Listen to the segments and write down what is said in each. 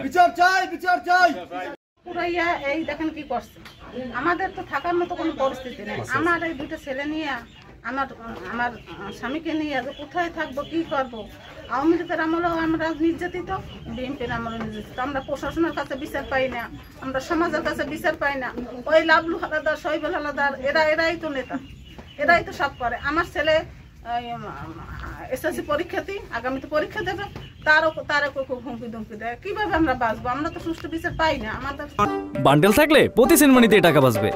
বিচার চাই, বিচার চাই। পুরাইয়া এই দেখেন কি করছে, আমাদের তো থাকার মতো কোনো পরিস্থিতি নেই। আমার এই দুটো ছেলে নিয়ে, আমার আমার স্বামীকে নিয়ে যে কোথায় থাকবো, কি করবো। আওয়ামী লীগের আমলেও আমরা নির্যাতিত, বিএনপির আমলেও নির্যাতিত। আমরা প্রশাসনের কাছে বিচার পাই না, আমরা সমাজের কাছে বিচার পাই না। ওই লাবলু হালাদার, শহীবুল হালাদার, এরাই তো নেতা, এরাই তো সব করে। আমার ছেলে এসএসসি পরীক্ষার্থী, আগামীতে পরীক্ষা দেবে, তারও খুব হুমকি ধুমকি দেয়। কিভাবে আমরা বাঁচবো? আমরা তো সুষ্ঠু বিচার পাই না। আমাদের বান্ডেল থাকলে প্রতি সেনমানিতে টাকা বাঁচবে।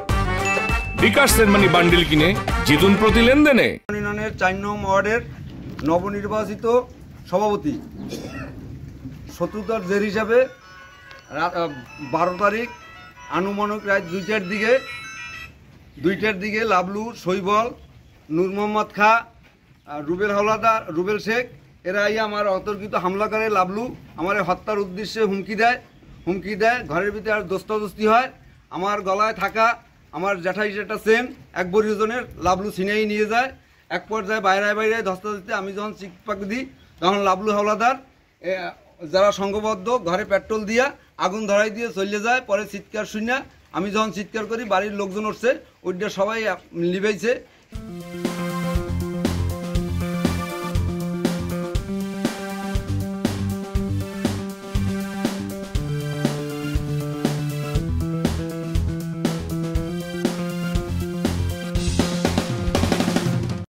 বিকাশ সেনমানি বান্ডেল কিনে জিতুন প্রতি লেনদেনে। ইউনিয়নের ৪ নং ওয়ার্ডের নবনির্বাচিত সভাপতি শত্রুতার জের হিসাবে 12 তারিখ আনুমানিক রাত 2টার দিকে লাবলু, শৈবল, নূর মোহাম্মদ খা, রুবেল হাওলাদার, রুবেল শেখ এরা আমার অতর্কিত হামলা করে। লাবলু আমার হত্যার উদ্দেশ্যে হুমকি দেয়। ঘরের ভিতরে আর দোস্তাদস্তি হয়। আমার গলায় থাকা আমার জ্যাঠাই যেটা চেন 1 বড়ি ওজনের লাবলু ছিনিয়ে নিয়ে যায়। এক পর্যায়ে বাইরে ধস্তাধস্তি আমি যখন চিকপাক দিই, তখন লাবলু হাওলাদার যারা সংঘবদ্ধ ঘরে পেট্রোল দিয়া আগুন ধরাই দিয়ে চলে যায়। পরে চিৎকার শুনে আমি যখন চিৎকার করি, বাড়ির লোকজন উঠছে, ওইটা সবাই লিবাইছে।